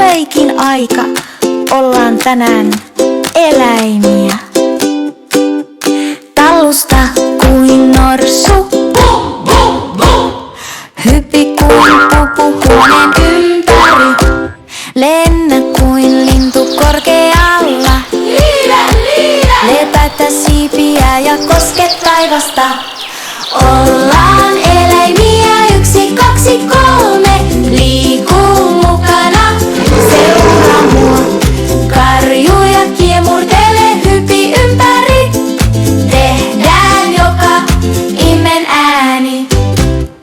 leikin aika, ollaan tänään eläimiä. Tallusta kuin norsu, hyppi kuin pupu huoneen ympäri. Lennä kuin lintu korkealla, lepäytä siipiä ja koske taivasta. Ollaan eläimiä, 1, 2, 3, liikuu mukana, seuraa mua. Karju ja kiemurtele, hypi ympäri, tehdään joka imen ääni.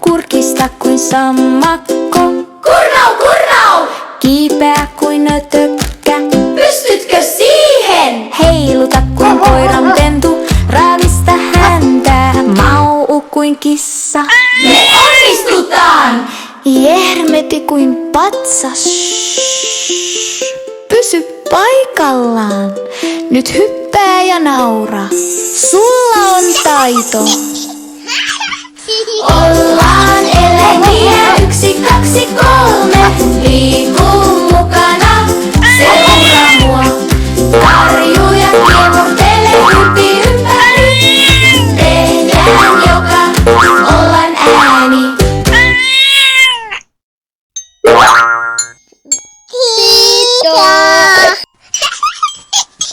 Kurkista kuin sammakko, kurnau, kurnau, kiipeä kuin nötökkä, pystytkö siihen? Heiluta kuin koiran pentu, raavista häntä, mau kuin kissa. Me onnistutaan! Jermeti kuin patsas, pysy paikallaan, nyt hyppää ja nauraa, sulla on taito. Ollaan eläimiä, 1, 2, 3.